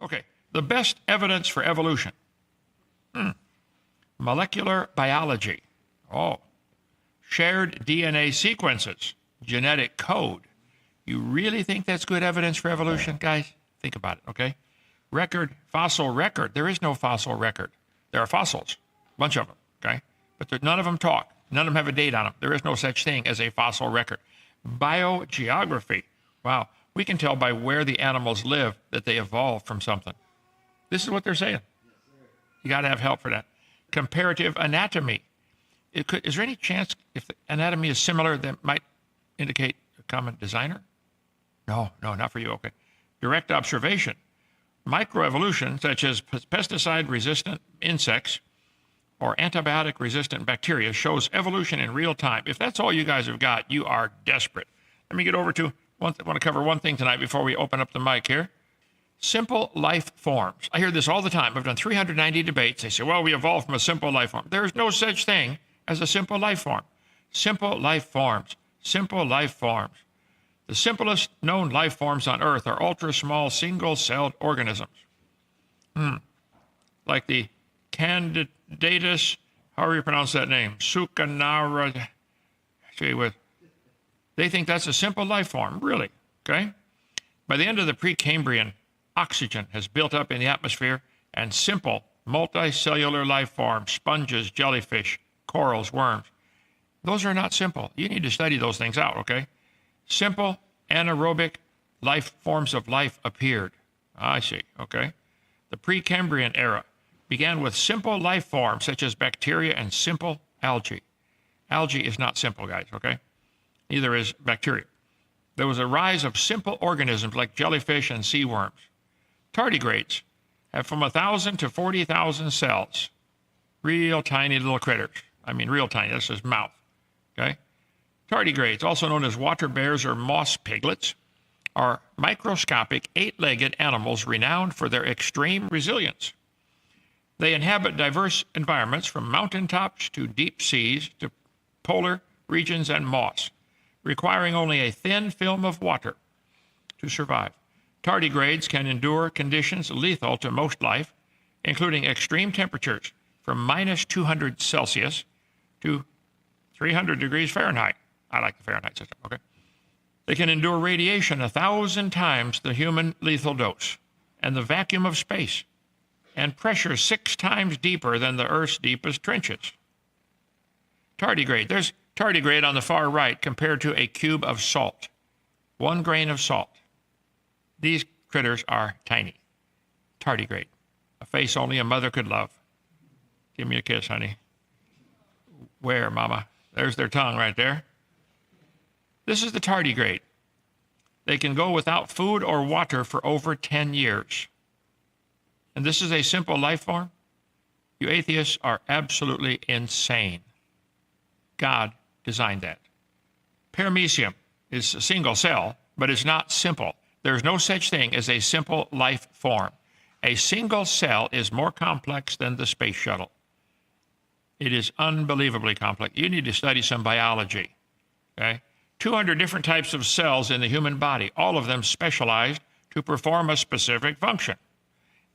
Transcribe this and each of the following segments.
Okay, the best evidence for evolution. Molecular biology. Oh, shared DNA sequences, genetic code. You really think that's good evidence for evolution, guys? Think about it, okay? Fossil record. There is no fossil record. There are fossils, a bunch of them, okay? But none of them talk. None of them have a date on them. There is no such thing as a fossil record. Biogeography. Wow, we can tell by where the animals live that they evolved from something. This is what they're saying. You got to have help for that. Comparative anatomy. Is there any chance if the anatomy is similar that might indicate a common designer? No, not for you, okay. Direct observation. Microevolution, such as pesticide-resistant insects or antibiotic-resistant bacteria, shows evolution in real time. If that's all you guys have got, you are desperate. Let me get over to, I want to cover one thing tonight before we open up the mic here. Simple life forms. I hear this all the time. I've done 390 debates. They say, well, we evolved from a simple life form. There's no such thing as a simple life form. Simple life forms. Simple life forms. The simplest known life forms on Earth are ultra-small single-celled organisms. Like the Candidatus, however you pronounce that name, Sucanara. They think that's a simple life form, really, okay? By the end of the Precambrian, oxygen has built up in the atmosphere, and simple multicellular life forms, sponges, jellyfish, corals, worms, those are not simple. You need to study those things out, okay? Simple anaerobic life forms of life appeared. I see, okay? The Precambrian era began with simple life forms such as bacteria and simple algae. Algae is not simple, guys, okay? Neither is bacteria. There was a rise of simple organisms like jellyfish and sea worms. Tardigrades have from 1,000 to 40,000 cells. Real tiny little critters. I mean, real tiny, that's his mouth, okay? Tardigrades, also known as water bears or moss piglets, are microscopic, eight-legged animals renowned for their extreme resilience. They inhabit diverse environments from mountaintops to deep seas to polar regions and moss, requiring only a thin film of water to survive. Tardigrades can endure conditions lethal to most life, including extreme temperatures from minus 200 Celsius to 300 degrees Fahrenheit. I like the Fahrenheit system, okay? They can endure radiation 1,000 times the human lethal dose, and the vacuum of space, and pressure 6 times deeper than the Earth's deepest trenches. Tardigrade. There's tardigrade on the far right compared to a cube of salt. 1 grain of salt. These critters are tiny. Tardigrade. A face only a mother could love. Give me a kiss, honey. Where, mama? There's their tongue right there. This is the tardigrade. They can go without food or water for over 10 years. And this is a simple life form? You atheists are absolutely insane. God designed that. Paramecium is a single cell, but it's not simple. There's no such thing as a simple life form. A single cell is more complex than the space shuttle. It is unbelievably complex. You need to study some biology, okay? 200 different types of cells in the human body, all of them specialized to perform a specific function.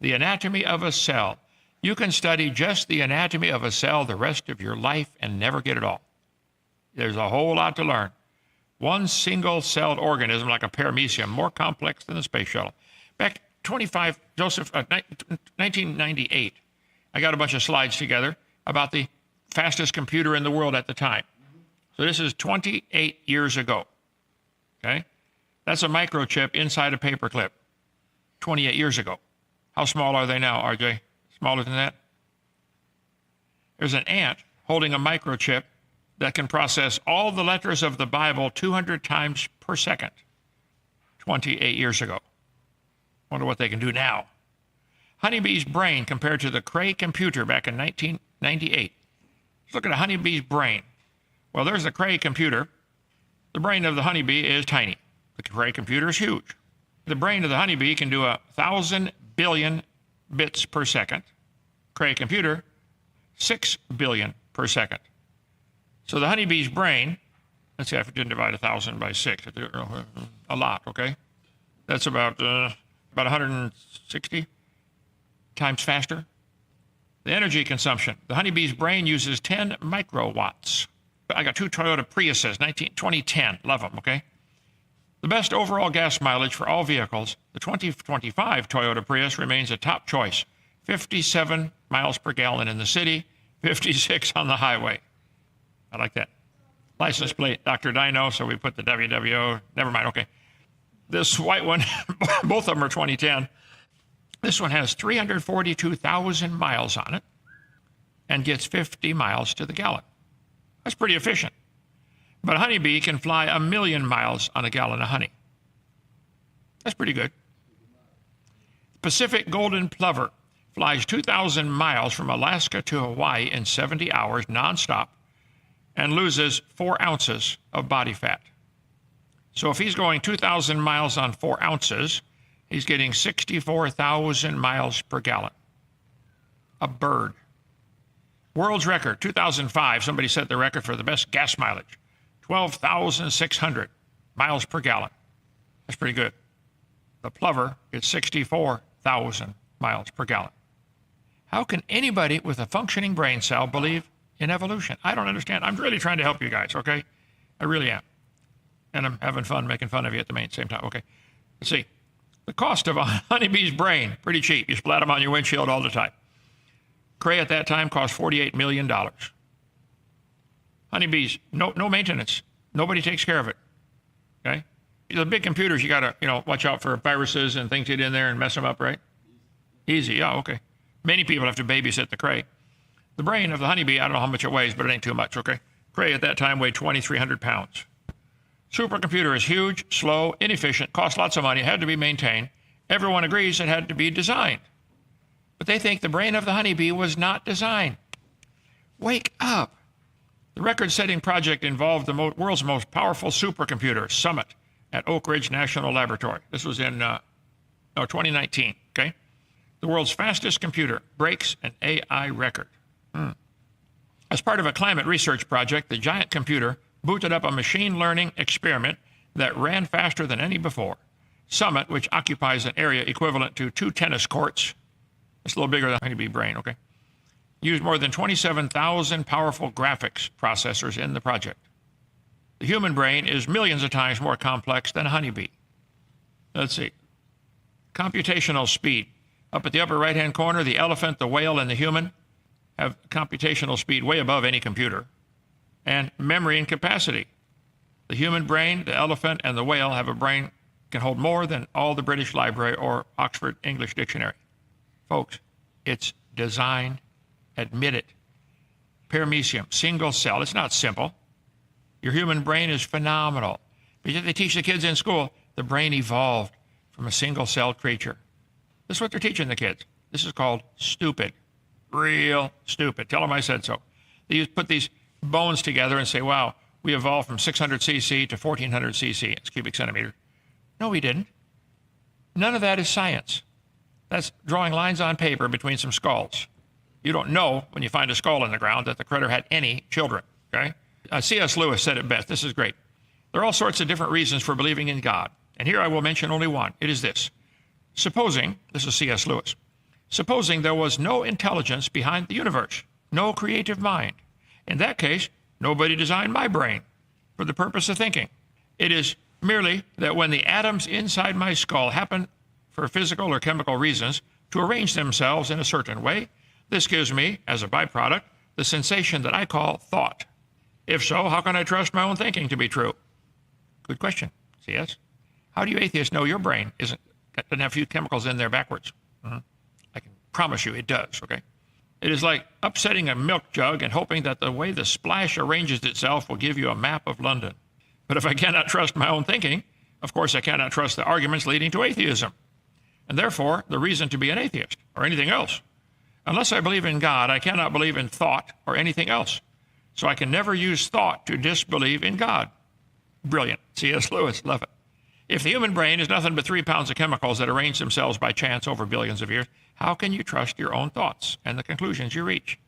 The anatomy of a cell. You can study just the anatomy of a cell the rest of your life and never get it all. There's a whole lot to learn. One single-celled organism like a paramecium, more complex than the space shuttle. Back 1998, I got a bunch of slides together about the fastest computer in the world at the time. So this is 28 years ago, okay? That's a microchip inside a paperclip, 28 years ago. How small are they now, RJ? Smaller than that? There's an ant holding a microchip that can process all the letters of the Bible 200 times per second, 28 years ago. Wonder what they can do now. Honeybee's brain compared to the Cray computer back in 1998. Let's look at a honeybee's brain. Well, there's the Cray computer. The brain of the honeybee is tiny. The Cray computer is huge. The brain of the honeybee can do 1,000 billion bits per second. Cray computer, 6 billion per second. So the honeybee's brain, let's see if I didn't divide 1,000 by 6. A lot, okay? That's about 160. times faster. The energy consumption. The honeybee's brain uses 10 microwatts. I got 2 Toyota Priuses, 2010. Love them, okay? The best overall gas mileage for all vehicles, the 2025 Toyota Prius remains a top choice. 57 miles per gallon in the city, 56 on the highway. I like that. License plate, Dr. Dino, so we put the WWO. Never mind, okay. This white one, both of them are 2010. This one has 342,000 miles on it and gets 50 miles to the gallon. That's pretty efficient. But a honeybee can fly 1,000,000 miles on a gallon of honey. That's pretty good. Pacific golden plover flies 2,000 miles from Alaska to Hawaii in 70 hours nonstop and loses 4 ounces of body fat. So if he's going 2,000 miles on 4 ounces, he's getting 64,000 miles per gallon. A bird. World's record, 2005, somebody set the record for the best gas mileage. 12,600 miles per gallon. That's pretty good. The plover gets 64,000 miles per gallon. How can anybody with a functioning brain cell believe in evolution? I don't understand. I'm really trying to help you guys, okay? I really am. And I'm having fun making fun of you at the same time. Okay, let's see. The cost of a honeybee's brain, pretty cheap. You splat them on your windshield all the time. Cray at that time cost $48 million. Honeybees, no maintenance. Nobody takes care of it, okay? The big computers, you got to, watch out for viruses and things get in there and mess them up, right? Easy, yeah, okay. Many people have to babysit the cray. The brain of the honeybee, I don't know how much it weighs, but it ain't too much, okay? Cray at that time weighed 2,300 pounds. Supercomputer is huge, slow, inefficient, cost lots of money, had to be maintained. Everyone agrees it had to be designed. But they think the brain of the honeybee was not designed. Wake up. The record-setting project involved the world's most powerful supercomputer, Summit, at Oak Ridge National Laboratory. This was in 2019, okay? The world's fastest computer breaks an AI record. As part of a climate research project, the giant computer booted up a machine learning experiment that ran faster than any before. Summit, which occupies an area equivalent to 2 tennis courts, it's a little bigger than honeybee brain, okay? Used more than 27,000 powerful graphics processors in the project. The human brain is millions of times more complex than a honeybee. Let's see. Computational speed. Up at the upper right-hand corner, the elephant, the whale, and the human have computational speed way above any computer. And memory and capacity. The human brain, the elephant, and the whale have a brain can hold more than all the British Library or Oxford English Dictionary. Folks, it's designed. Admit it. Paramecium, single cell. It's not simple. Your human brain is phenomenal. But yet they teach the kids in school, the brain evolved from a single-celled creature. This is what they're teaching the kids. This is called stupid. Real stupid. Tell them I said so. They put these bones together and say, wow, we evolved from 600 cc to 1400 cc. It's cubic centimeter. No, we didn't. None of that is science. That's drawing lines on paper between some skulls. You don't know when you find a skull in the ground that the critter had any children, okay? C.S. Lewis said it best. This is great. There are all sorts of different reasons for believing in God. And here I will mention only one. It is this. Supposing, this is C.S. Lewis, supposing there was no intelligence behind the universe, no creative mind. In that case, nobody designed my brain for the purpose of thinking. It is merely that when the atoms inside my skull happen for physical or chemical reasons to arrange themselves in a certain way, this gives me, as a byproduct, the sensation that I call thought. If so, how can I trust my own thinking to be true? Good question. C.S. How do you atheists know your brain doesn't have a few chemicals in there backwards? I can promise you it does, okay? It is like upsetting a milk jug and hoping that the way the splash arranges itself will give you a map of London. But if I cannot trust my own thinking, of course I cannot trust the arguments leading to atheism. And therefore, the reason to be an atheist, or anything else. Unless I believe in God, I cannot believe in thought or anything else. So I can never use thought to disbelieve in God. Brilliant. C.S. Lewis, love it. If the human brain is nothing but 3 pounds of chemicals that arrange themselves by chance over billions of years, how can you trust your own thoughts and the conclusions you reach?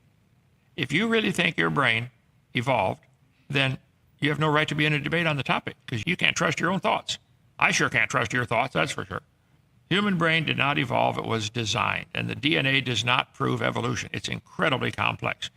If you really think your brain evolved, then you have no right to be in a debate on the topic because you can't trust your own thoughts. I sure can't trust your thoughts, that's for sure. Human brain did not evolve, it was designed. And the DNA does not prove evolution. It's incredibly complex.